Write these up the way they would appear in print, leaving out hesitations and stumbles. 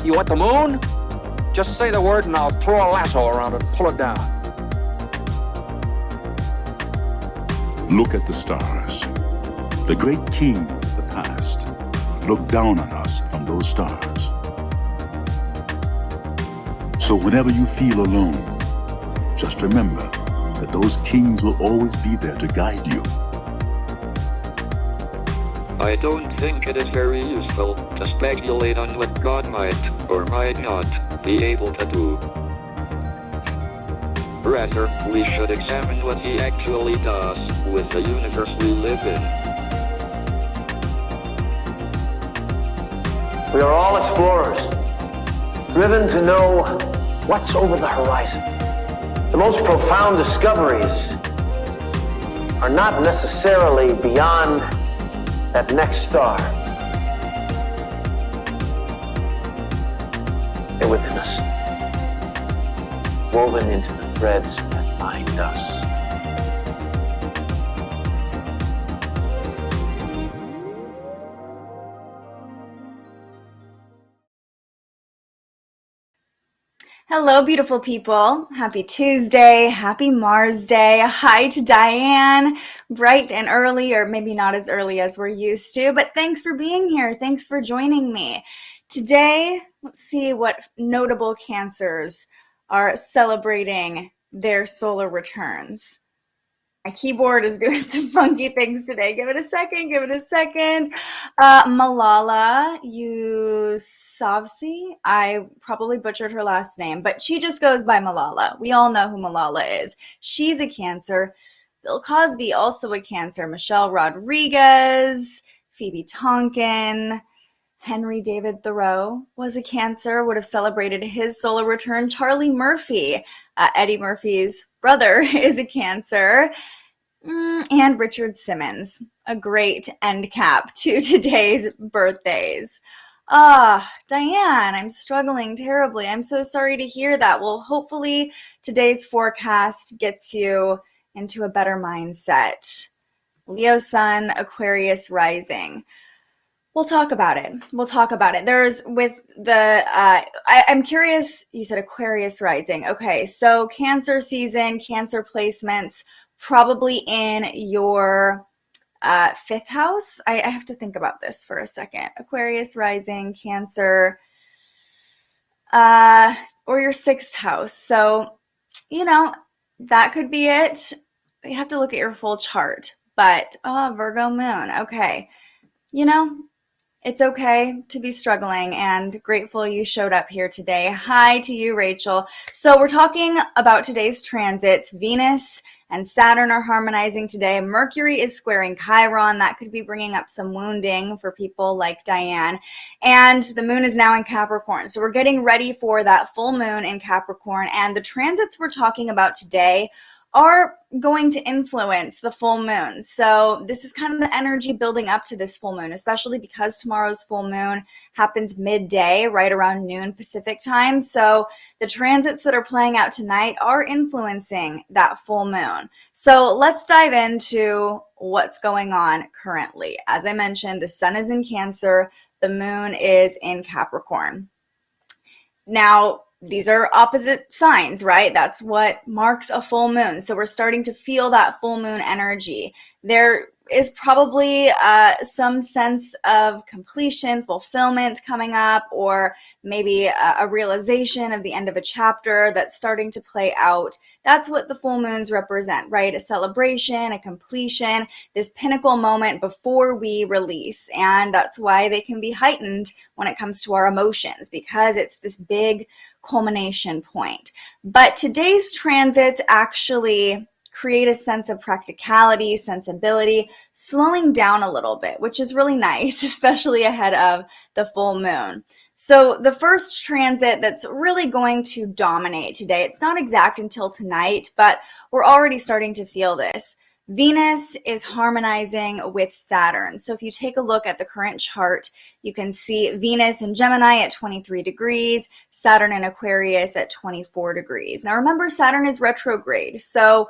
You want the moon? Just say the word and I'll throw a lasso around it and pull it down. Look at the stars. The great kings of the past look down on us from those stars. So whenever you feel alone, just remember that those kings will always be there to guide you. I don't think it is very useful to speculate on what God might or might not be able to do. Rather, we should examine what he actually does with the universe we live in. We are all explorers, driven to know what's over the horizon. The most profound discoveries are not necessarily beyond that next star. They're within us, woven into the threads that bind us. Hello, beautiful people. Happy Tuesday. Happy Mars Day. Hi to Diane, bright and early, or maybe not as early as we're used to, but thanks for being here. Thanks for joining me. Today, let's see what notable Cancers are celebrating their solar returns. My keyboard is doing some funky things today. Give it a second. Malala Yousafzai. I probably butchered her last name, but she just goes by Malala. We all know who Malala is. She's a Cancer. Bill Cosby, also a Cancer. Michelle Rodriguez, Phoebe Tonkin, Henry David Thoreau was a Cancer, would have celebrated his solar return. Charlie Murphy, Eddie Murphy's brother, is a Cancer. And Richard Simmons, a great end cap to today's birthdays. Diane, I'm struggling terribly. I'm so sorry to hear that. Well, hopefully today's forecast gets you into a better mindset. Leo Sun, Aquarius rising. We'll talk about it. There's with the, I'm curious, you said Aquarius rising. Okay, so Cancer season, Cancer placements, probably in your fifth house. I have to think about this for a second. Aquarius rising, Cancer, or your sixth house. So, that could be it. You have to look at your full chart. But, Virgo moon. Okay. It's okay to be struggling, and grateful you showed up here today. Hi to you, Rachel. So we're talking about today's transits. Venus and Saturn are harmonizing today. Mercury is squaring Chiron. That could be bringing up some wounding for people like Diane. And the moon is now in Capricorn. So we're getting ready for that full moon in Capricorn. And the transits we're talking about today are going to influence the full moon. So this is kind of the energy building up to this full moon, especially because tomorrow's full moon happens midday, right around noon Pacific time. So the transits that are playing out tonight are influencing that full moon. So let's dive into what's going on currently. As I mentioned, the sun is in Cancer, the moon is in Capricorn. Now, these are opposite signs, right? That's what marks a full moon. So we're starting to feel that full moon energy. There is probably some sense of completion, fulfillment coming up, or maybe a realization of the end of a chapter that's starting to play out. That's what the full moons represent, right? A celebration, a completion, this pinnacle moment before we release. And that's why they can be heightened when it comes to our emotions, because it's this big culmination point. But today's transits actually create a sense of practicality, sensibility, slowing down a little bit, which is really nice, especially ahead of the full moon. So the first transit that's really going to dominate today, it's not exact until tonight, but we're already starting to feel this. Venus is harmonizing with Saturn. So if you take a look at the current chart, you can see Venus in Gemini at 23 degrees, Saturn in Aquarius at 24 degrees. Now remember, Saturn is retrograde, so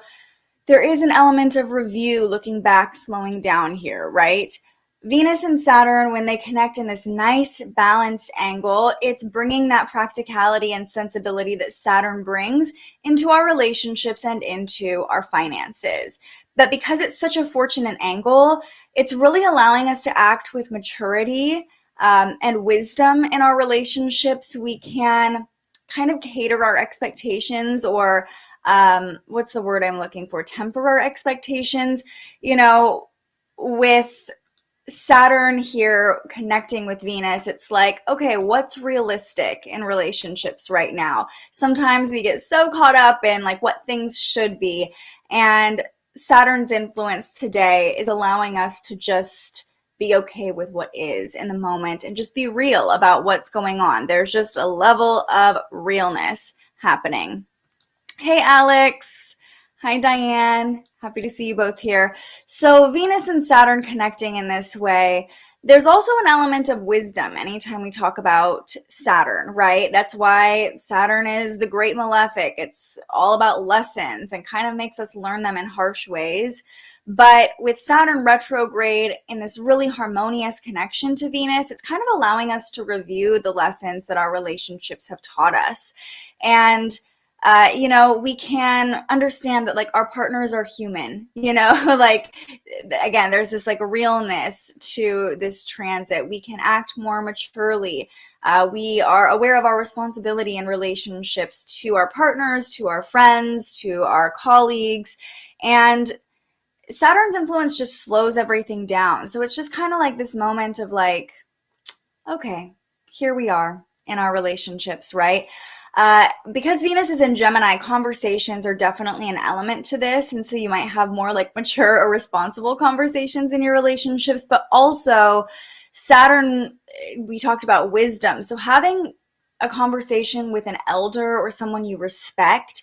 there is an element of review, looking back, slowing down here, right? Venus and Saturn, when they connect in this nice balanced angle, it's bringing that practicality and sensibility that Saturn brings into our relationships and into our finances. But because it's such a fortunate angle, it's really allowing us to act with maturity and wisdom in our relationships. We can kind of cater our expectations, or what's the word I'm looking for? Temper our expectations, with Saturn here connecting with Venus. It's like, okay, what's realistic in relationships right now? Sometimes we get so caught up in like what things should be, and Saturn's influence today is allowing us to just be okay with what is in the moment and just be real about what's going on. There's just a level of realness happening. Hey, Alex. Hi, Diane. Happy to see you both here. So Venus and Saturn connecting in this way, there's also an element of wisdom anytime we talk about Saturn, right? That's why Saturn is the great malefic. It's all about lessons and kind of makes us learn them in harsh ways. But with Saturn retrograde in this really harmonious connection to Venus, it's kind of allowing us to review the lessons that our relationships have taught us. And we can understand that like our partners are human, like, again, there's this like realness to this transit. We can act more maturely. We are aware of our responsibility in relationships to our partners, to our friends, to our colleagues. And Saturn's influence just slows everything down. So it's just kind of like this moment of like, okay, here we are in our relationships, right? Because Venus is in Gemini, conversations are definitely an element to this. And so you might have more like mature or responsible conversations in your relationships, but also Saturn, we talked about wisdom. So having a conversation with an elder or someone you respect,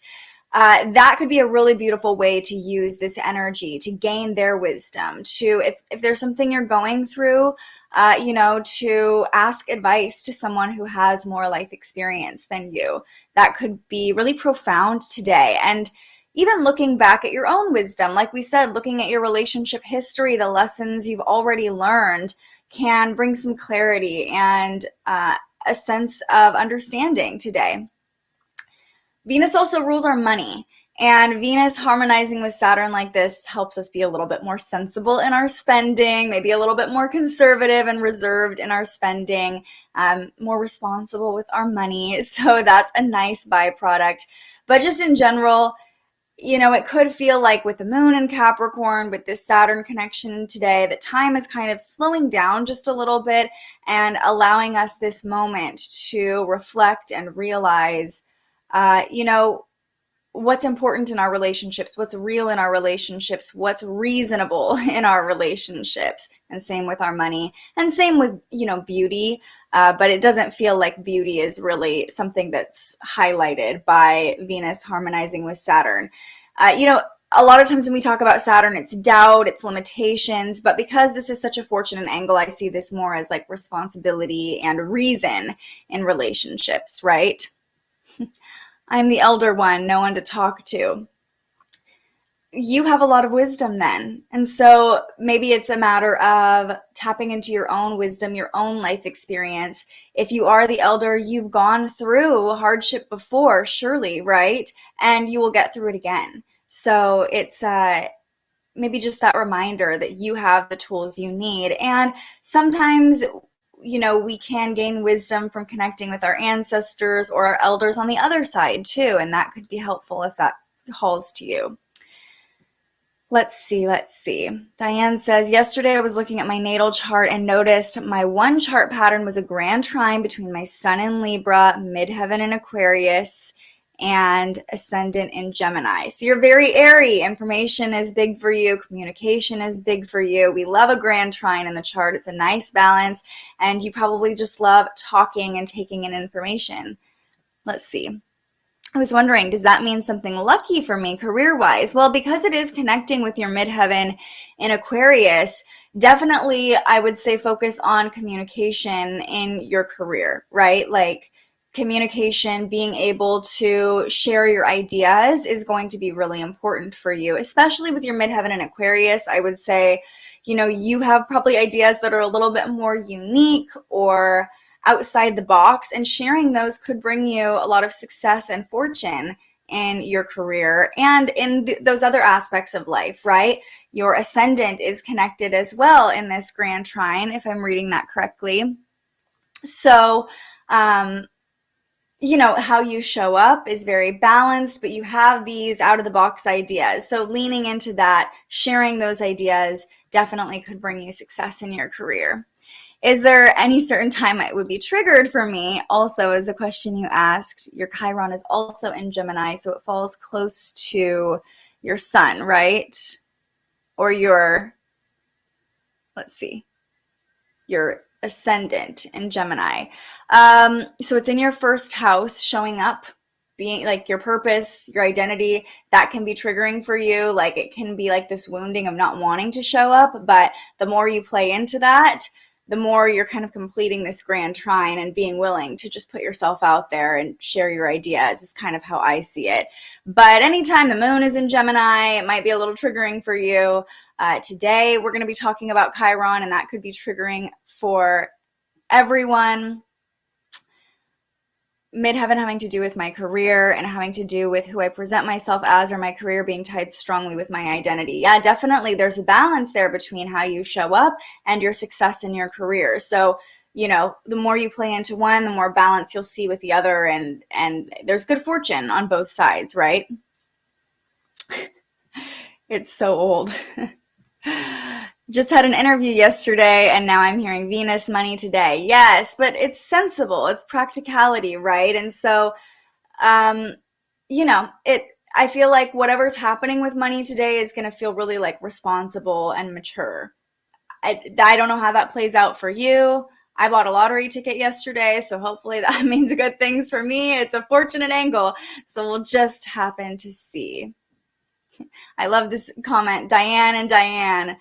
that could be a really beautiful way to use this energy to gain their wisdom, to, if there's something you're going through, to ask advice to someone who has more life experience than you. That could be really profound today. And even looking back at your own wisdom, like we said, looking at your relationship history, the lessons you've already learned can bring some clarity and a sense of understanding today. Venus also rules our money. And Venus harmonizing with Saturn like this helps us be a little bit more sensible in our spending, maybe a little bit more conservative and reserved in our spending, more responsible with our money. So that's a nice byproduct. But just in general, it could feel like with the moon in Capricorn, with this Saturn connection today, that time is kind of slowing down just a little bit and allowing us this moment to reflect and realize, what's important in our relationships, what's real in our relationships, what's reasonable in our relationships, and same with our money, and same with, beauty. But it doesn't feel like beauty is really something that's highlighted by Venus harmonizing with Saturn. A lot of times when we talk about Saturn, it's doubt, it's limitations, but because this is such a fortunate angle, I see this more as like responsibility and reason in relationships, right? I'm the elder one, no one to talk to. You have a lot of wisdom then. And so maybe it's a matter of tapping into your own wisdom, your own life experience. If you are the elder, you've gone through hardship before, surely, right? And you will get through it again. So it's maybe just that reminder that you have the tools you need. And sometimes we can gain wisdom from connecting with our ancestors or our elders on the other side too. And that could be helpful if that calls to you. Let's see. Diane says, yesterday I was looking at my natal chart and noticed my one chart pattern was a grand trine between my sun in Libra, midheaven in Aquarius, and ascendant in Gemini. So you're very airy. Information is big for you. Communication is big for you. We love a grand trine in the chart. It's a nice balance. And you probably just love talking and taking in information. Let's see. I was wondering, does that mean something lucky for me career-wise? Well, because it is connecting with your midheaven in Aquarius, definitely I would say focus on communication in your career, right? Like, communication, being able to share your ideas is going to be really important for you, especially with your midheaven in Aquarius. I would say, you have probably ideas that are a little bit more unique or outside the box, and sharing those could bring you a lot of success and fortune in your career and in those other aspects of life, right? Your ascendant is connected as well in this grand trine, if I'm reading that correctly. So, how you show up is very balanced, but you have these out of the box ideas. So leaning into that, sharing those ideas definitely could bring you success in your career. Is there any certain time it would be triggered for me? Also, is a question you asked. Your Chiron is also in Gemini, so it falls close to your sun, right? Or your ascendant in Gemini. So it's in your first house, showing up, being like your purpose, your identity. That can be triggering for you. Like it can be like this wounding of not wanting to show up, but the more you play into that, the more you're kind of completing this grand trine and being willing to just put yourself out there and share your ideas is kind of how I see it. But anytime the moon is in Gemini, it might be a little triggering for you. Today, we're going to be talking about Chiron, and that could be triggering for everyone. Midheaven having to do with my career and having to do with who I present myself as, or my career being tied strongly with my identity. Yeah, definitely there's a balance there between how you show up and your success in your career. So, the more you play into one, the more balance you'll see with the other, and there's good fortune on both sides, right? It's so old. Just had an interview yesterday, and now I'm hearing Venus money today. Yes, but it's sensible. It's practicality, right? And so, I feel like whatever's happening with money today is going to feel really like responsible and mature. I don't know how that plays out for you. I bought a lottery ticket yesterday, so hopefully that means good things for me. It's a fortunate angle, so we'll just happen to see. I love this comment, Diane and Diane.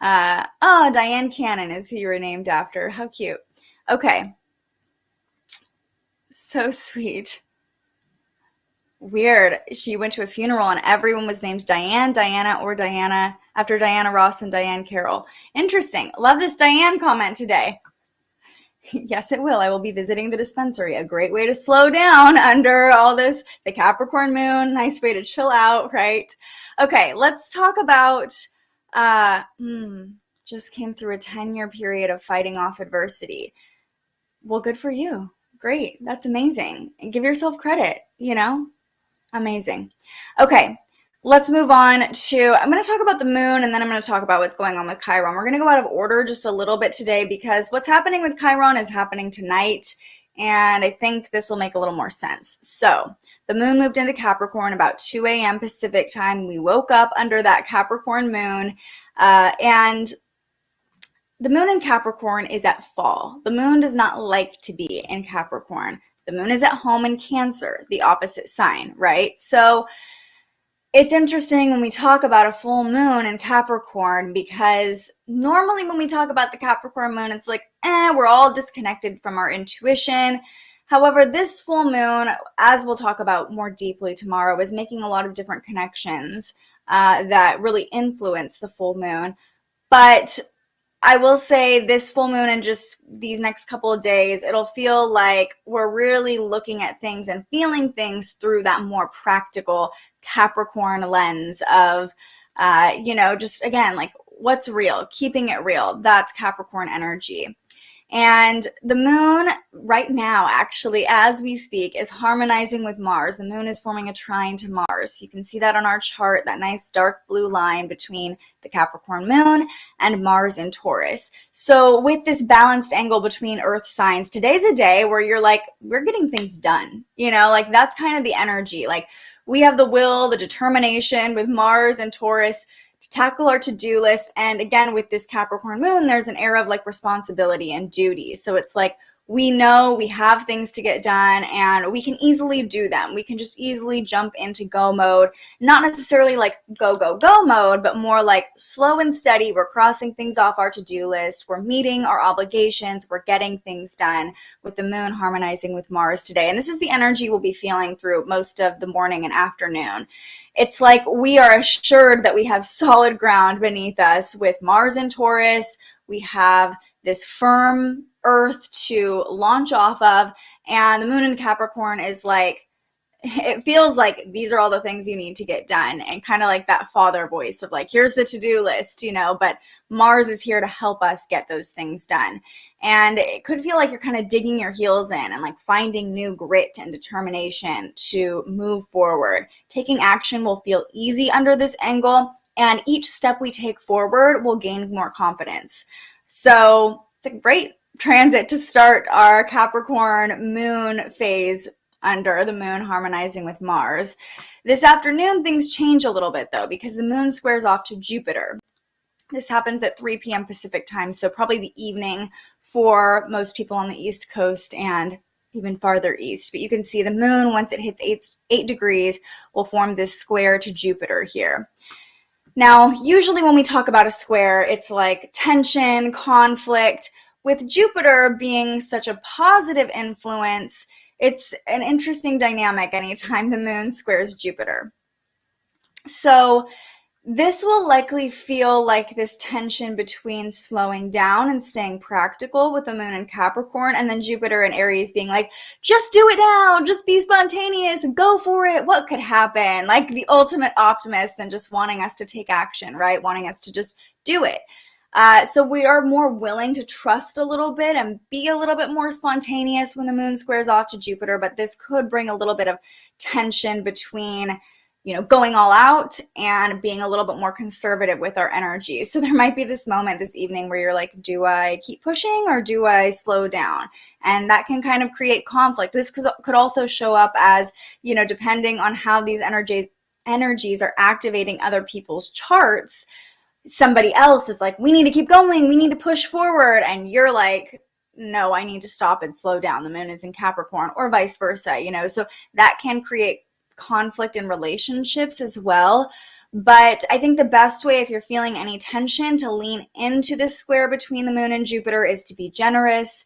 Diane Cannon is who you were named after. How cute. Okay. So sweet. Weird. She went to a funeral and everyone was named Diane, Diana, or Diana after Diana Ross and Diane Carroll. Interesting. Love this Diane comment today. Yes, it will. I will be visiting the dispensary. A great way to slow down under all this. The Capricorn moon. Nice way to chill out, right? Okay, let's talk about just came through a 10-year period of fighting off adversity. Well, good for you. Great. That's amazing. And give yourself credit, Amazing. Okay, let's move on to, I'm going to talk about the moon, and then I'm going to talk about what's going on with Chiron. We're going to go out of order just a little bit today because what's happening with Chiron is happening tonight, and I think this will make a little more sense. So the moon moved into Capricorn about 2 a.m. Pacific time. We woke up under that Capricorn moon, and the moon in Capricorn is at fall. The moon does not like to be in Capricorn. The moon is at home in Cancer, the opposite sign, right? So it's interesting when we talk about a full moon in Capricorn, because normally when we talk about the Capricorn moon, it's like, we're all disconnected from our intuition. However, this full moon, as we'll talk about more deeply tomorrow, is making a lot of different connections that really influence the full moon. But I will say this full moon and just these next couple of days, it'll feel like we're really looking at things and feeling things through that more practical Capricorn lens of, just again, like what's real, keeping it real. That's Capricorn energy. And the moon right now, actually, as we speak, is harmonizing with Mars. The moon is forming a trine to Mars. You can see that on our chart, that nice dark blue line between the Capricorn moon and Mars in Taurus. So with this balanced angle between Earth signs, today's a day where you're like, we're getting things done. Like that's kind of the energy. Like we have the will, the determination with Mars and Taurus to tackle our to-do list. And again, with this Capricorn moon, there's an air of like responsibility and duty. So it's like we know we have things to get done and we can easily do them. We can just easily jump into go mode, not necessarily like go, go, go mode, but more like slow and steady. We're crossing things off our to-do list. We're meeting our obligations. We're getting things done with the moon harmonizing with Mars today. And this is the energy we'll be feeling through most of the morning and afternoon. It's like we are assured that we have solid ground beneath us with Mars in Taurus. We have this firm earth to launch off of, and the moon in Capricorn is like, it feels like these are all the things you need to get done, and kind of like that father voice of like, here's the to-do list, you know, but Mars is here to help us get those things done. And it could feel like you're kind of digging your heels in and like finding new grit and determination to move forward. Taking action will feel easy under this angle, and each step we take forward will gain more confidence. So it's a great transit to start our Capricorn moon phase under the moon harmonizing with Mars. This afternoon, things change a little bit though, because the moon squares off to Jupiter. This happens at 3 p.m. Pacific time, so probably the evening for most people on the East Coast and even farther east. But you can see the moon, once it hits 8 degrees, will form this square to Jupiter here. Now, usually when we talk about a square, it's like tension, conflict. With Jupiter being such a positive influence, it's an interesting dynamic anytime the moon squares Jupiter. So this will likely feel like this tension between slowing down and staying practical with the moon in Capricorn, and then Jupiter in Aries being like, just do it now, just be spontaneous, go for it, what could happen? Like the ultimate optimist and just wanting us to take action, right? Wanting us to just do it. So we are more willing to trust a little bit and be a little bit more spontaneous when the moon squares off to Jupiter, but this could bring a little bit of tension between, you know, going all out and being a little bit more conservative with our energy. So there might be this moment this evening where you're like, do I keep pushing or do I slow down? And that can kind of create conflict. This could also show up as, you know, depending on how these energies are activating other people's charts. Somebody else is like, we need to keep going, we need to push forward, and you're like, no, I need to stop and slow down. The moon is in Capricorn, or vice versa, you know. So that can create conflict in relationships as well. But I think the best way, if you're feeling any tension, to lean into this square between the moon and Jupiter is to be generous,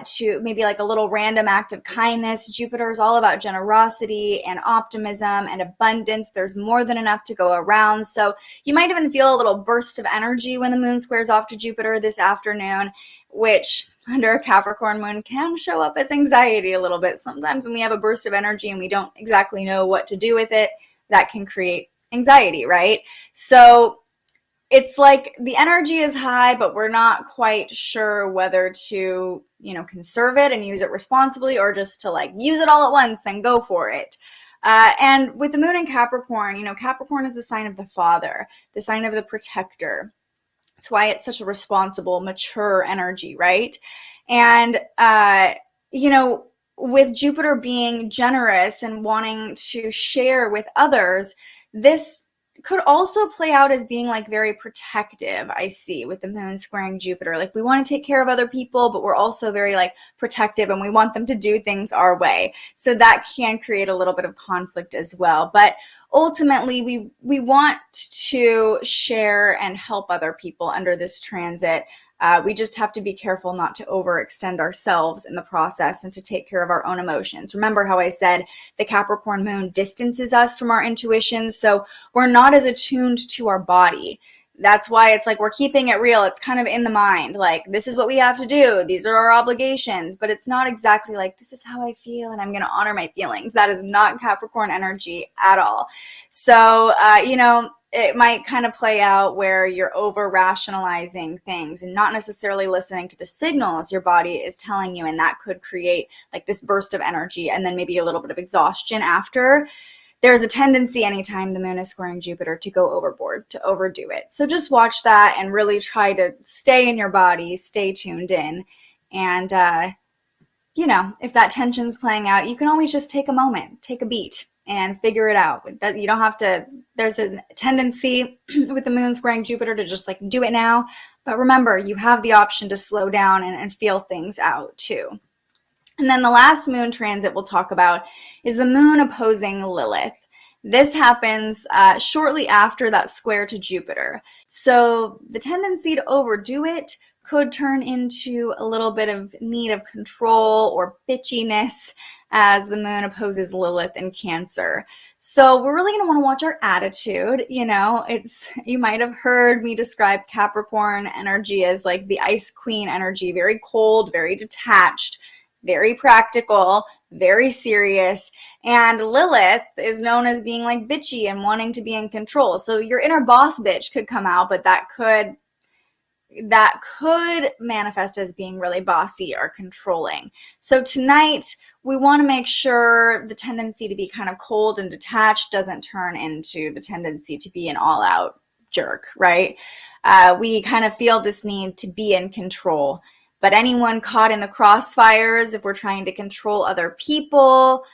to maybe like a little random act of kindness. Jupiter is all about generosity and optimism and abundance. There's more than enough to go around. So you might even feel a little burst of energy when the moon squares off to Jupiter this afternoon, which under a Capricorn moon can show up as anxiety a little bit. Sometimes when we have a burst of energy and we don't exactly know what to do with it, that can create anxiety, right? So it's like the energy is high, but we're not quite sure whether to, you know, conserve it and use it responsibly, or just to like use it all at once and go for it. And with the moon in Capricorn, you know, Capricorn is the sign of the father, the sign of the protector. That's why it's such a responsible, mature energy, right? And, you know, with Jupiter being generous and wanting to share with others, this could also play out as being like very protective, I see, with the moon squaring Jupiter. Like we want to take care of other people, but we're also very like protective and we want them to do things our way. So that can create a little bit of conflict as well. But ultimately, we want to share and help other people under this transit. We just have to be careful not to overextend ourselves in the process and to take care of our own emotions. Remember how I said the Capricorn moon distances us from our intuition, so we're not as attuned to our body. That's why it's like we're keeping it real. It's kind of in the mind, like this is what we have to do. These are our obligations, but it's not exactly like this is how I feel and I'm going to honor my feelings. That is not Capricorn energy at all. So, you know, it might kind of play out where you're over rationalizing things and not necessarily listening to the signals your body is telling you. And that could create like this burst of energy and then maybe a little bit of exhaustion after. There's a tendency anytime the moon is squaring Jupiter to go overboard, to overdo it. So just watch that and really try to stay in your body, stay tuned in. And, you know, if that tension's playing out, you can always just take a moment, take a beat and figure it out. You don't have to, there's a tendency with the moon squaring Jupiter to just like do it now. But remember, you have the option to slow down and feel things out too. And then the last moon transit we'll talk about is the moon opposing Lilith. This happens shortly after that square to Jupiter. So the tendency to overdo it could turn into a little bit of need of control or bitchiness as the moon opposes Lilith in Cancer. So we're really going to want to watch our attitude. You know, you might have heard me describe Capricorn energy as like the ice queen energy, very cold, very detached, very practical, very serious. And Lilith is known as being like bitchy and wanting to be in control. So your inner boss bitch could come out, but that could manifest as being really bossy or controlling. So tonight, we want to make sure the tendency to be kind of cold and detached doesn't turn into the tendency to be an all-out jerk, right? We kind of feel this need to be in control. But anyone caught in the crossfires, if we're trying to control other people,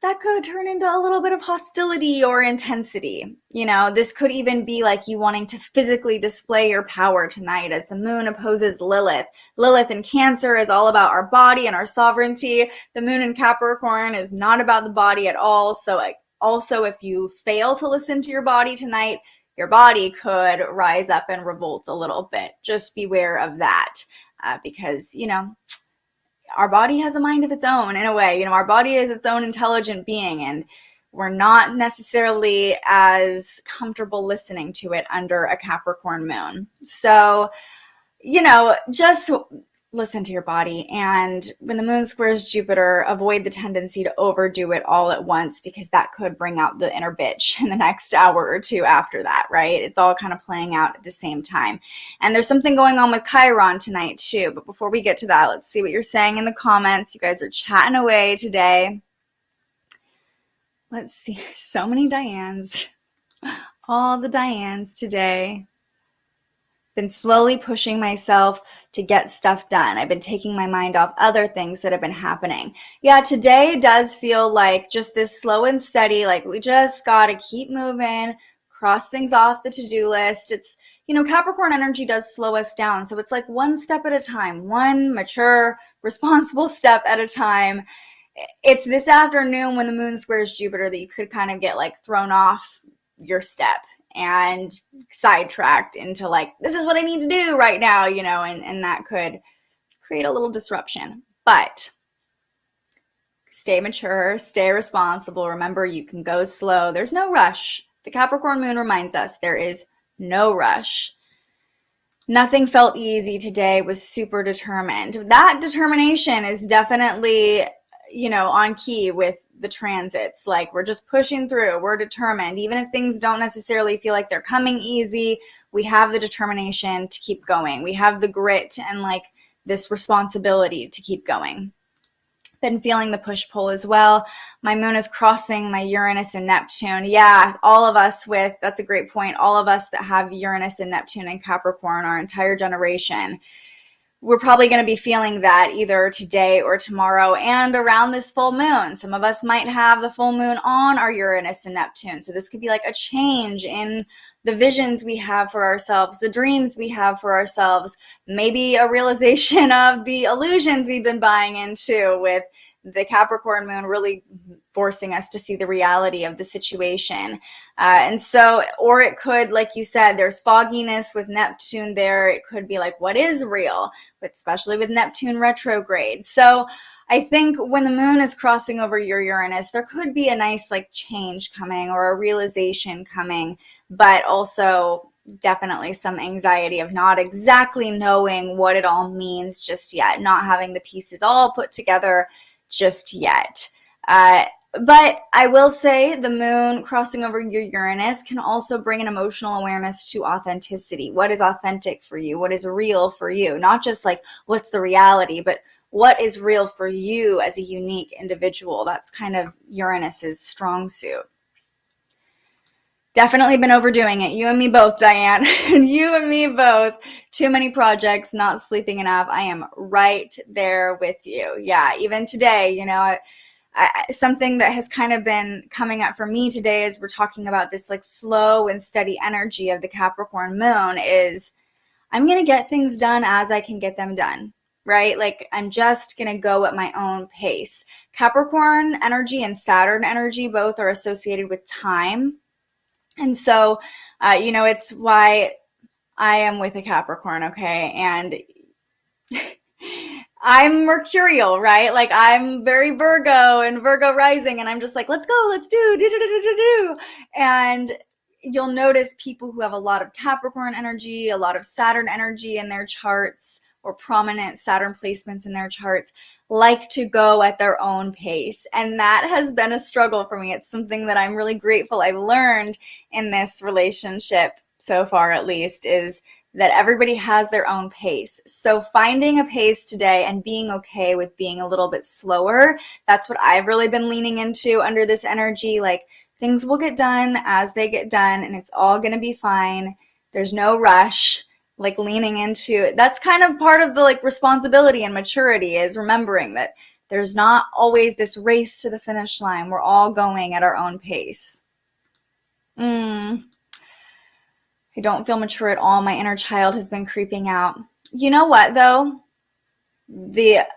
that could turn into a little bit of hostility or intensity. You know, this could even be like you wanting to physically display your power tonight as the moon opposes Lilith. Lilith in Cancer is all about our body and our sovereignty. The moon in Capricorn is not about the body at all. So also, if you fail to listen to your body tonight, your body could rise up and revolt a little bit. Just beware of that because, you know, our body has a mind of its own in a way. You know, our body is its own intelligent being, and we're not necessarily as comfortable listening to it under a Capricorn moon. So, you know, just listen to your body. And when the moon squares Jupiter, avoid the tendency to overdo it all at once, because that could bring out the inner bitch in the next hour or two after that, right? It's all kind of playing out at the same time. And there's something going on with Chiron tonight too. But before we get to that, let's see what you're saying in the comments. You guys are chatting away today. Let's see. So many Dianes. All the Dianes today. Been slowly pushing myself to get stuff done. I've been taking my mind off other things that have been happening. Yeah, today does feel like just this slow and steady, like we just got to keep moving, cross things off the to-do list. It's, you know, Capricorn energy does slow us down. So it's like one step at a time, one mature, responsible step at a time. It's this afternoon when the moon squares Jupiter that you could kind of get like thrown off your step and sidetracked into like, this is what I need to do right now, you know, and that could create a little disruption. But stay mature, stay responsible. Remember, you can go slow. There's no rush. The Capricorn moon reminds us there is no rush. Nothing felt easy today, was super determined. That determination is definitely, you know, on key with the transits. Like, we're just pushing through, we're determined. Even if things don't necessarily feel like they're coming easy, we have the determination to keep going. We have the grit and like this responsibility to keep going. Been feeling the push-pull as well. My moon is crossing my Uranus and Neptune. Yeah, all of us that's a great point. All of us that have Uranus and Neptune and Capricorn, our entire generation, we're probably going to be feeling that either today or tomorrow and around this full moon. Some of us might have the full moon on our Uranus and Neptune. So this could be like a change in the visions we have for ourselves, the dreams we have for ourselves, maybe a realization of the illusions we've been buying into, with the Capricorn moon really forcing us to see the reality of the situation. And so, or it could, like you said, there's fogginess with Neptune there. It could be like, what is real? But especially with Neptune retrograde. So I think when the moon is crossing over your Uranus, there could be a nice like change coming or a realization coming, but also definitely some anxiety of not exactly knowing what it all means just yet, not having the pieces all put together just yet. But I will say the moon crossing over your Uranus can also bring an emotional awareness to authenticity. What is authentic for you? What is real for you? Not just like what's the reality, but what is real for you as a unique individual. That's kind of Uranus's strong suit. Definitely been overdoing it. You and me both, Diane. You and me both. Too many projects, not sleeping enough. I am right there with you. Yeah, even today, you know, something that has kind of been coming up for me today as we're talking about this like slow and steady energy of the Capricorn moon is I'm going to get things done as I can get them done, right? Like I'm just going to go at my own pace. Capricorn energy and Saturn energy both are associated with time. And so, it's why I am with a Capricorn, okay? And I'm mercurial, right? Like I'm very Virgo and Virgo rising, and I'm just like, let's go, let's do. And you'll notice people who have a lot of Capricorn energy, a lot of Saturn energy in their charts, or prominent Saturn placements in their charts, like to go at their own pace. And that has been a struggle for me. It's something that I'm really grateful I've learned in this relationship so far, at least, is that everybody has their own pace. So finding a pace today and being okay with being a little bit slower, that's what I've really been leaning into under this energy. Like things will get done as they get done, and it's all going to be fine. There's no rush. Like leaning into, that's kind of part of the like responsibility and maturity, is remembering that there's not always this race to the finish line. We're all going at our own pace. I don't feel mature at all. My inner child has been creeping out. You know what, though? The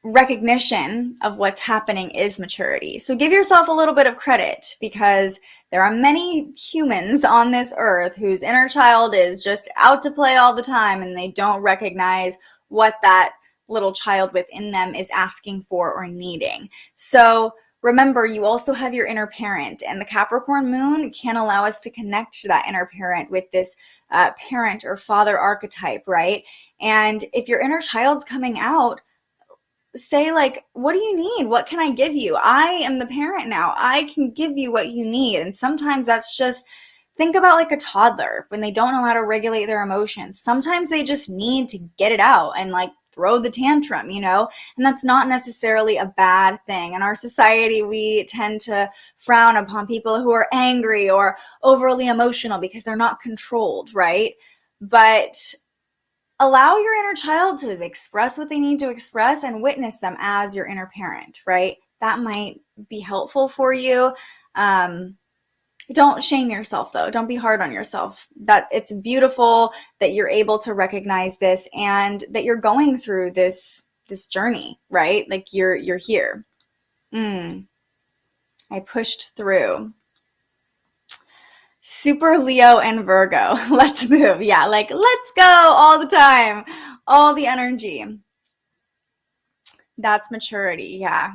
recognition of what's happening is maturity. So give yourself a little bit of credit, because there are many humans on this earth whose inner child is just out to play all the time, and they don't recognize what that little child within them is asking for or needing. So remember, you also have your inner parent, and the Capricorn moon can allow us to connect to that inner parent with this parent or father archetype, right? And if your inner child's coming out, say like, what do you need? What can I give you? I am the parent now. I can give you what you need. And sometimes that's just, think about like a toddler when they don't know how to regulate their emotions. Sometimes they just need to get it out and like throw the tantrum, and that's not necessarily a bad thing. In our society, we tend to frown upon people who are angry or overly emotional because they're not controlled, right? But allow your inner child to express what they need to express and witness them as your inner parent, right? That might be helpful for you. Don't shame yourself, though. Don't be hard on yourself. That it's beautiful that you're able to recognize this and that you're going through this journey, right? Like you're here. I pushed through. Super Leo and Virgo. Let's move. Yeah, like let's go all the time. All the energy. That's maturity. Yeah.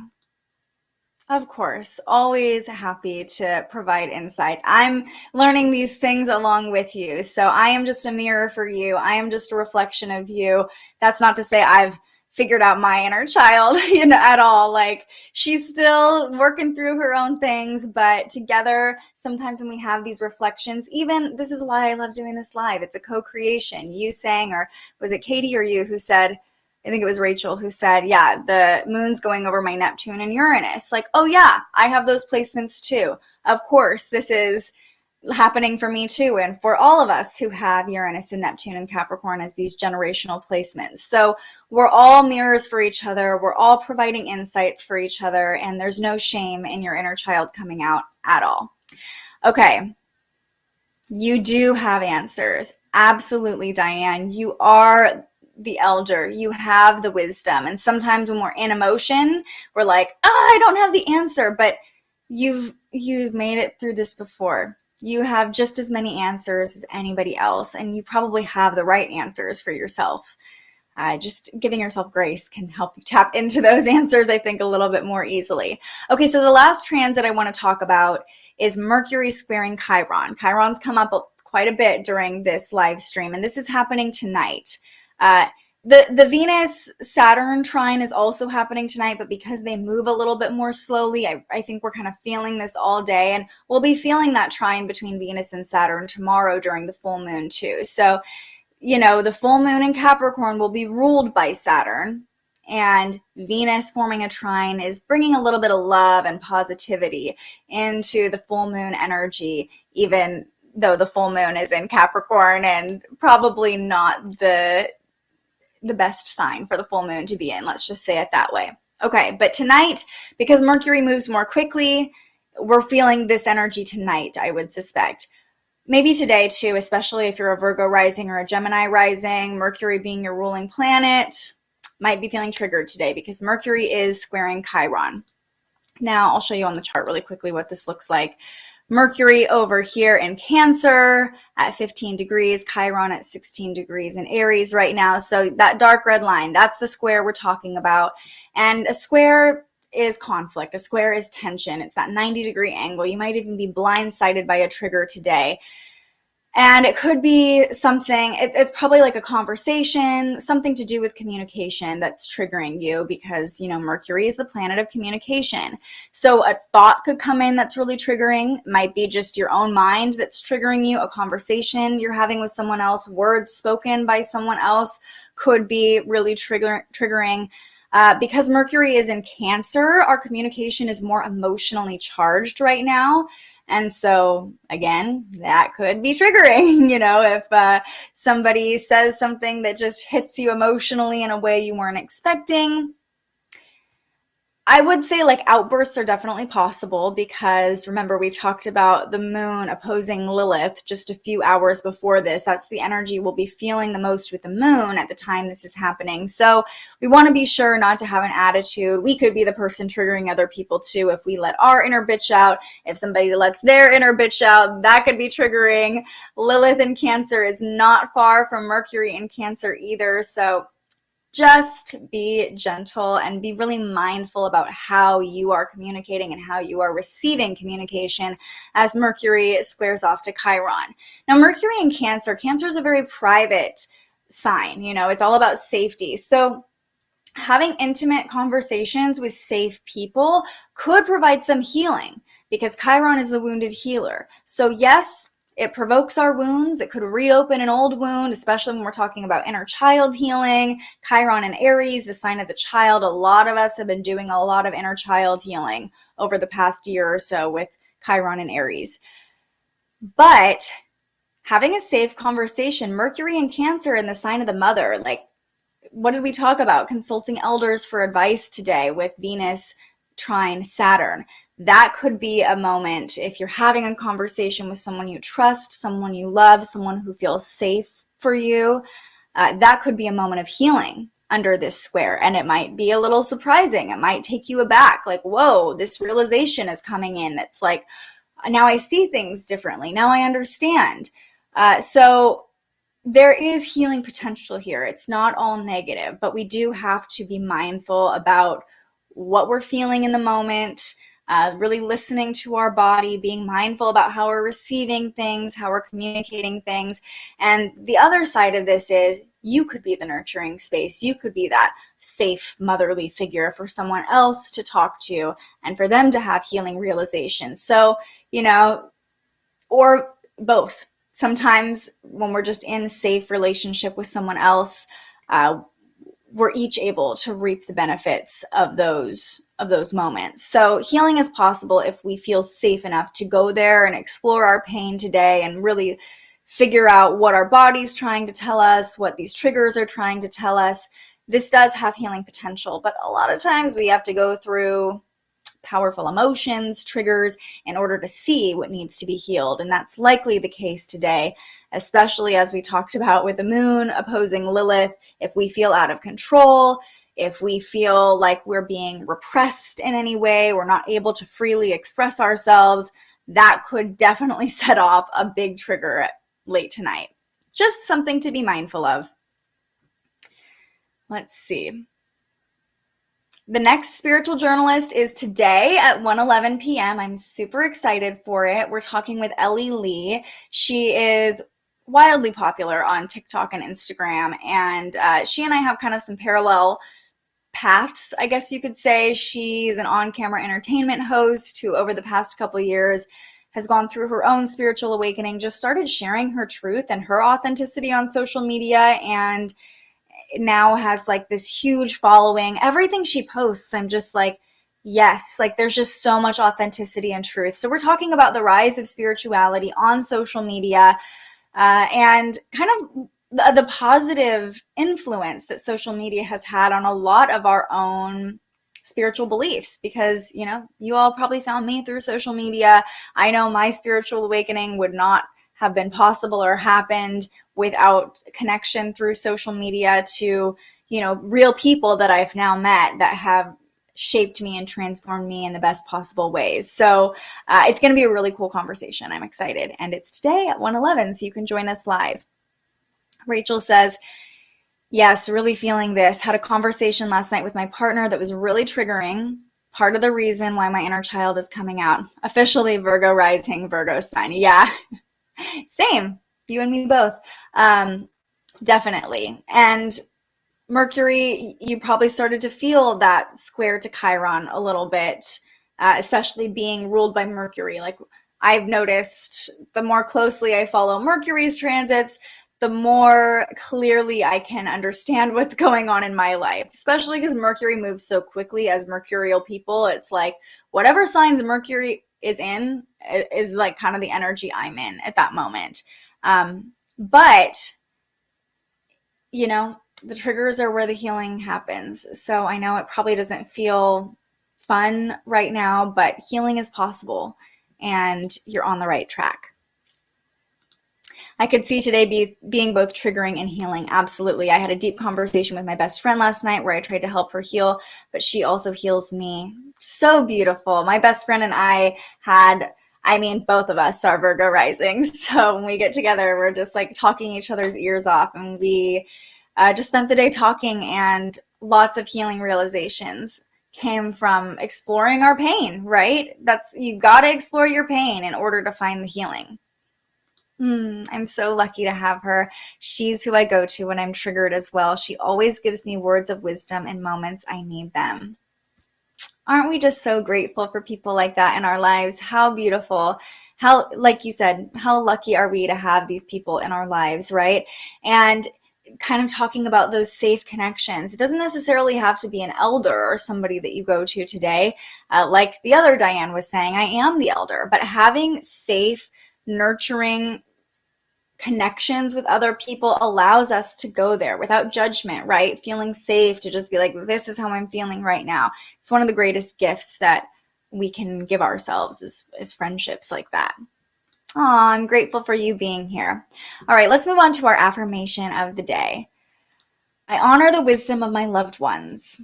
Of course. Always happy to provide insights. I'm learning these things along with you. So I am just a mirror for you. I am just a reflection of you. That's not to say I've figured out my inner child, at all. Like she's still working through her own things, but together, sometimes when we have these reflections, even this is why I love doing this live. It's a co-creation. You sang, or was it Katie or you who said, I think it was Rachel who said, yeah, the moon's going over my Neptune and Uranus. Like, oh yeah, I have those placements too. Of course, this is happening for me too, and for all of us who have Uranus and Neptune and Capricorn as these generational placements. So we're all mirrors for each other. We're all providing insights for each other, and there's no shame in your inner child coming out at all. Okay, you do have answers. Absolutely, Diane. You are the elder. You have the wisdom. And sometimes when we're in emotion, we're like, I don't have the answer, but you've made it through this before. You have just as many answers as anybody else, and you probably have the right answers for yourself. Just giving yourself grace can help you tap into those answers, I think, a little bit more easily. Okay, so the last transit I want to talk about is Mercury squaring Chiron. Chiron's come up quite a bit during this live stream, and this is happening tonight. The Venus Saturn trine is also happening tonight, but because they move a little bit more slowly, I think we're kind of feeling this all day, and we'll be feeling that trine between Venus and Saturn tomorrow during the full moon too. So, the full moon in Capricorn will be ruled by Saturn, and Venus forming a trine is bringing a little bit of love and positivity into the full moon energy, even though the full moon is in Capricorn and probably not the best sign for the full moon to be in. Let's just say it that way. Okay, but tonight, because Mercury moves more quickly, we're feeling this energy tonight, I would suspect. maybe today too, especially if you're a Virgo rising or a Gemini rising, Mercury being your ruling planet, might be feeling triggered today because Mercury is squaring Chiron. Now, I'll show you on the chart really quickly what this looks like. Mercury over here in Cancer at 15 degrees, Chiron at 16 degrees in Aries right now. So that dark red line, that's the square we're talking about. And a square is conflict. A square is tension. It's that 90-degree angle. You might even be blindsided by a trigger today. And it could be something, it's probably like a conversation, something to do with communication that's triggering you because, you know, Mercury is the planet of communication. So a thought could come in that's really triggering. It might be just your own mind that's triggering you. A conversation you're having with someone else, words spoken by someone else could be really triggering. Because Mercury is in Cancer, our communication is more emotionally charged right now. And so, again, that could be triggering, you know, if somebody says something that just hits you emotionally in a way you weren't expecting. I would say like outbursts are definitely possible because remember we talked about the moon opposing Lilith just a few hours before this. That's the energy we'll be feeling the most with the moon at the time this is happening. So we want to be sure not to have an attitude. We could be the person triggering other people too if we let our inner bitch out. If somebody lets their inner bitch out, that could be triggering. Lilith in Cancer is not far from Mercury in Cancer either. So just be gentle and be really mindful about how you are communicating and how you are receiving communication as Mercury squares off to Chiron. Now, Mercury in Cancer, Cancer is a very private sign, you know, it's all about safety. So having intimate conversations with safe people could provide some healing because Chiron is the wounded healer. So yes, it provokes our wounds. It could reopen an old wound, especially when we're talking about inner child healing. Chiron and Aries, the sign of the child. A lot of us have been doing a lot of inner child healing over the past year or so with Chiron and Aries. But having a safe conversation, Mercury in Cancer in the sign of the mother, like what did we talk about? Consulting elders for advice today with Venus, Trine, Saturn. That could be a moment if you're having a conversation with someone you trust, someone you love, someone who feels safe for you. That could be a moment of healing under this square. And it might be a little surprising. It might take you aback. Like, whoa, this realization is coming in. It's like, now I see things differently. Now I understand. So there is healing potential here. It's not all negative, but we do have to be mindful about what we're feeling in the moment, really listening to our body, being mindful about how we're receiving things, how we're communicating things. And the other side of this is you could be the nurturing space. You could be that safe motherly figure for someone else to talk to and for them to have healing realizations. So, you know, or both. Sometimes when we're just in a safe relationship with someone else, we're each able to reap the benefits of those moments. So healing is possible if we feel safe enough to go there and explore our pain today and really figure out what our body's trying to tell us, what these triggers are trying to tell us. This does have healing potential, but a lot of times we have to go through powerful emotions, triggers, in order to see what needs to be healed. And that's likely the case today, especially as we talked about with the moon opposing Lilith. If we feel out of control, if we feel like we're being repressed in any way, we're not able to freely express ourselves, that could definitely set off a big trigger late tonight. Just something to be mindful of. Let's see. The next spiritual journalist is today at 1:11 p.m. I'm super excited for it. We're talking with Ellie Lee. She is wildly popular on TikTok and Instagram, and she and I have kind of some parallel paths, I guess you could say. She's an on-camera entertainment host who over the past couple years has gone through her own spiritual awakening, just started sharing her truth and her authenticity on social media, and now has like this huge following. Everything she posts, I'm just like, yes, like there's just so much authenticity and truth. So we're talking about the rise of spirituality on social media and kind of the positive influence that social media has had on a lot of our own spiritual beliefs, because, you know, you all probably found me through social media. I know my spiritual awakening would not have been possible or happened without connection through social media to, you know, real people that I've now met that have shaped me and transformed me in the best possible ways. So it's going to be a really cool conversation. I'm excited. And it's today at 1:11, so you can join us live. Rachel says, yes, really feeling this. Had a conversation last night with my partner that was really triggering. Part of the reason why my inner child is coming out. Officially Virgo rising, Virgo sign. Yeah, same. You and me both. Definitely. And Mercury, you probably started to feel that square to Chiron a little bit, especially being ruled by Mercury. Like I've noticed, the more closely I follow Mercury's transits, the more clearly I can understand what's going on in my life, especially because Mercury moves so quickly as mercurial people. It's like whatever signs Mercury is in is like kind of the energy I'm in at that moment. But, you know, the triggers are where the healing happens. So I know it probably doesn't feel fun right now, but healing is possible and you're on the right track. I could see today being both triggering and healing. Absolutely. I had a deep conversation with my best friend last night where I tried to help her heal, but she also heals me. So beautiful. My best friend and I both of us are Virgo rising. So when we get together, we're just like talking each other's ears off, and we just spent the day talking, and lots of healing realizations came from exploring our pain, right? You got to explore your pain in order to find the healing. I'm so lucky to have her. She's who I go to when I'm triggered as well. She always gives me words of wisdom in moments I need them. Aren't we just so grateful for people like that in our lives? How beautiful. How, like you said, how lucky are we to have these people in our lives, right? And kind of talking about those safe connections. It doesn't necessarily have to be an elder or somebody that you go to today. Like the other Diane was saying, I am the elder, but having safe, nurturing connections with other people allows us to go there without judgment, right? Feeling safe to just be like, this is how I'm feeling right now. It's one of the greatest gifts that we can give ourselves is friendships like that. Aw, I'm grateful for you being here. All right, let's move on to our affirmation of the day. I honor the wisdom of my loved ones.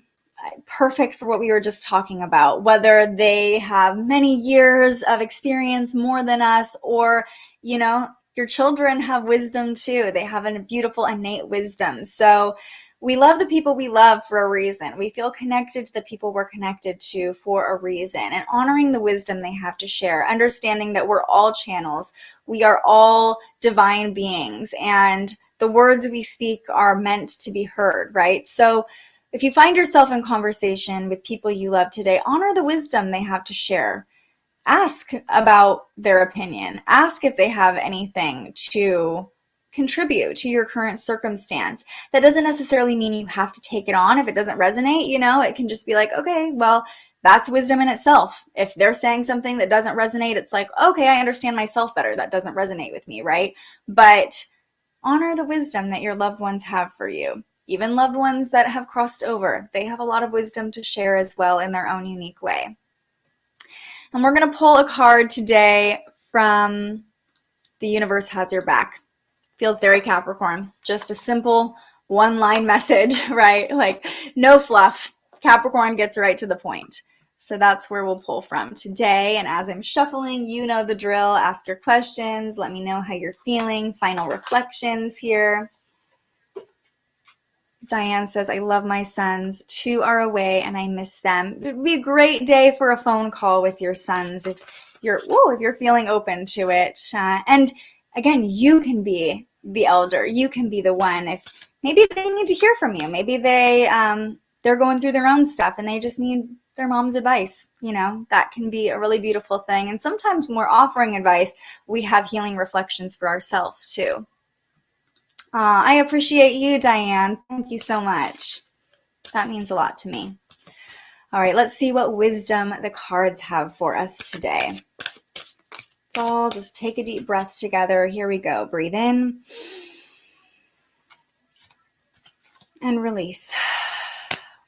Perfect for what we were just talking about, whether they have many years of experience more than us, or, you know, your children have wisdom too. They have a beautiful innate wisdom. So we love the people we love for a reason. We feel connected to the people we're connected to for a reason, and honoring the wisdom they have to share, understanding that we're all channels. We are all divine beings, and the words we speak are meant to be heard, right? So if you find yourself in conversation with people you love today, honor the wisdom they have to share. Ask about their opinion. Ask if they have anything to contribute to your current circumstance. That doesn't necessarily mean you have to take it on if it doesn't resonate. You know, it can just be like, okay, well, that's wisdom in itself. If they're saying something that doesn't resonate, it's like, okay, I understand myself better. That doesn't resonate with me, right? But honor the wisdom that your loved ones have for you. Even loved ones that have crossed over, they have a lot of wisdom to share as well in their own unique way. And we're going to pull a card today from The Universe Has Your Back. Feels very Capricorn. Just a simple one-line message, right? Like no fluff. Capricorn gets right to the point. So that's where we'll pull from today. And as I'm shuffling, you know the drill. Ask your questions. Let me know how you're feeling. Final reflections here. Diane says, I love my sons. 2 are away and I miss them. It would be a great day for a phone call with your sons if you're feeling open to it. And again, you can be the elder. You can be the one. If maybe they need to hear from you. Maybe they're going through their own stuff and they just need their mom's advice. You know, that can be a really beautiful thing. And sometimes when we're offering advice, we have healing reflections for ourselves too. I appreciate you, Diane. Thank you so much. That means a lot to me. All right, let's see what wisdom the cards have for us today. Let's all just take a deep breath together. Here we go. Breathe in and release.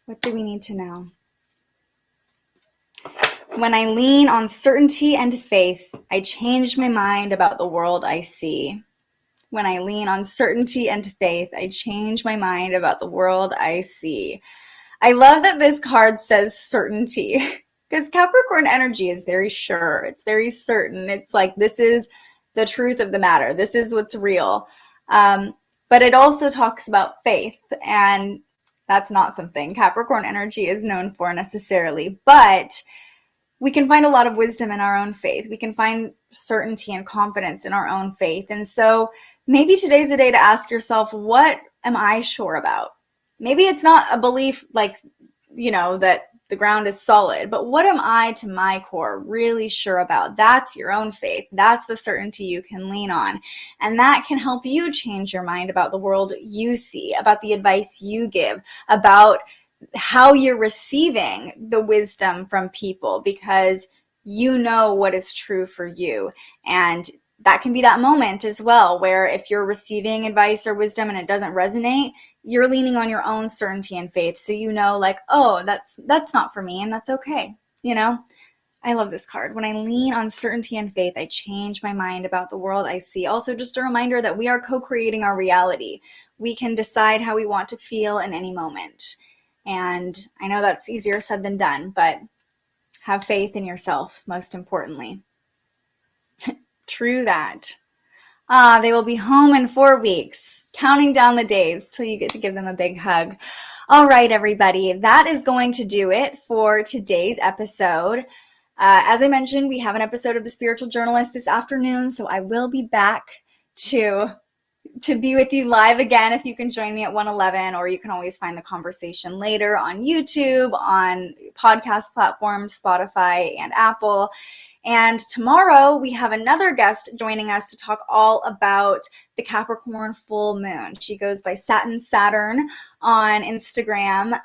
What do we need to know? When I lean on certainty and faith, I change my mind about the world I see. When I lean on certainty and faith, I change my mind about the world I see. I love that this card says certainty because Capricorn energy is very sure. It's very certain. It's like, this is the truth of the matter. This is what's real. But it also talks about faith, and that's not something Capricorn energy is known for necessarily, but we can find a lot of wisdom in our own faith. We can find certainty and confidence in our own faith. And so maybe today's a day to ask yourself, what am I sure about? Maybe it's not a belief like, that the ground is solid, but what am I to my core really sure about? That's your own faith. That's the certainty you can lean on. And that can help you change your mind about the world you see, about the advice you give, about how you're receiving the wisdom from people, because you know what is true for you. And that can be that moment as well, where if you're receiving advice or wisdom and it doesn't resonate, you're leaning on your own certainty and faith. So like, oh, that's not for me, and that's okay. I love this card. When I lean on certainty and faith, I change my mind about the world I see. Also, just a reminder that we are co-creating our reality. We can decide how we want to feel in any moment. And I know that's easier said than done, but have faith in yourself, most importantly. True that. They will be home in 4 weeks, counting down the days till you get to give them a big hug. All right, everybody, that is going to do it for today's episode. As I mentioned, we have an episode of The Spiritual Journalist this afternoon, so I will be back to be with you live again if you can join me at 1:11, or you can always find the conversation later on YouTube, on podcast platforms, Spotify, and Apple. And tomorrow we have another guest joining us to talk all about the Capricorn full moon. She goes by Trine Saturn on Instagram.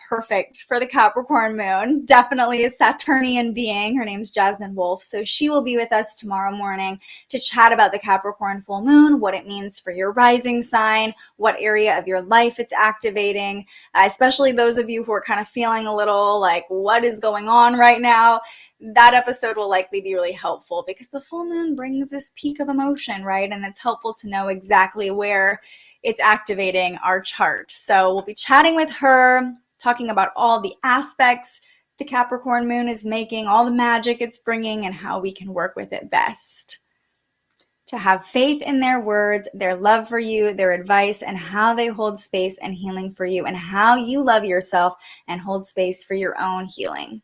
Perfect for the Capricorn moon. Definitely a Saturnian being. Her name's Jasmine Wolf. So she will be with us tomorrow morning to chat about the Capricorn full moon, what it means for your rising sign, what area of your life it's activating, especially those of you who are kind of feeling a little like, what is going on right now? That episode will likely be really helpful because the full moon brings this peak of emotion, right? And it's helpful to know exactly where it's activating our chart. So we'll be chatting with her, talking about all the aspects the Capricorn moon is making, all the magic it's bringing, and how we can work with it best. To have faith in their words, their love for you, their advice, and how they hold space and healing for you, and how you love yourself and hold space for your own healing.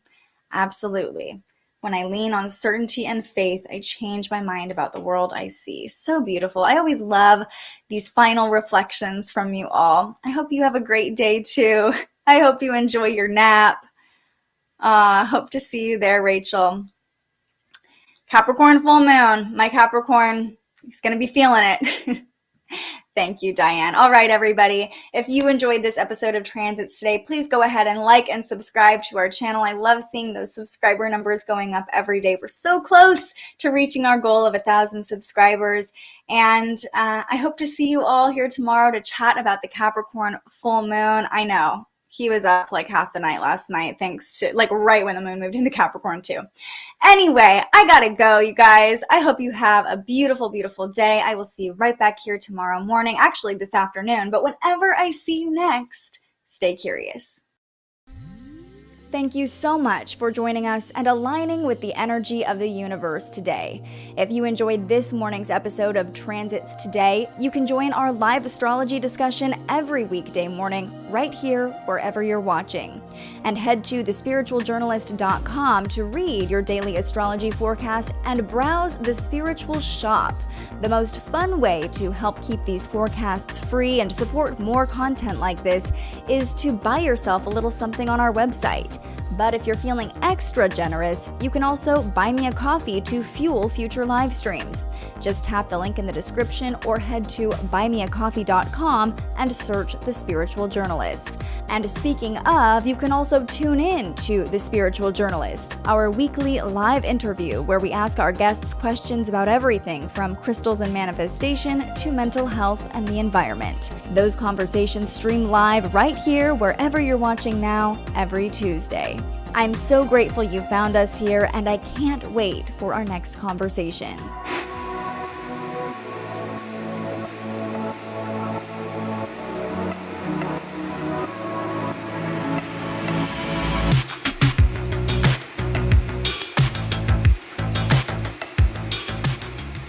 Absolutely. When I lean on certainty and faith, I change my mind about the world I see. So beautiful. I always love these final reflections from you all. I hope you have a great day too. I hope you enjoy your nap. Hope to see you there, Rachel. Capricorn full moon. My Capricorn, he's going to be feeling it. Thank you, Diane. All right, everybody. If you enjoyed this episode of Transits today, please go ahead and like and subscribe to our channel. I love seeing those subscriber numbers going up every day. We're so close to reaching our goal of 1,000 subscribers. And I hope to see you all here tomorrow to chat about the Capricorn full moon. I know. He was up like half the night last night, thanks to right when the moon moved into Capricorn too. Anyway, I gotta go, you guys. I hope you have a beautiful, beautiful day. I will see you right back here tomorrow morning, actually this afternoon, but whenever I see you next, stay curious. Thank you so much for joining us and aligning with the energy of the universe today. If you enjoyed this morning's episode of Transits Today, you can join our live astrology discussion every weekday morning right here wherever you're watching. And head to thespiritualjournalist.com to read your daily astrology forecast and browse the Spiritual Shop. The most fun way to help keep these forecasts free and support more content like this is to buy yourself a little something on our website. But if you're feeling extra generous, you can also buy me a coffee to fuel future live streams. Just tap the link in the description or head to buymeacoffee.com and search The Spiritual Journalist. And speaking of, you can also tune in to The Spiritual Journalist, our weekly live interview where we ask our guests questions about everything from crystals and manifestation to mental health and the environment. Those conversations stream live right here wherever you're watching now every Tuesday. I'm so grateful you found us here, and I can't wait for our next conversation.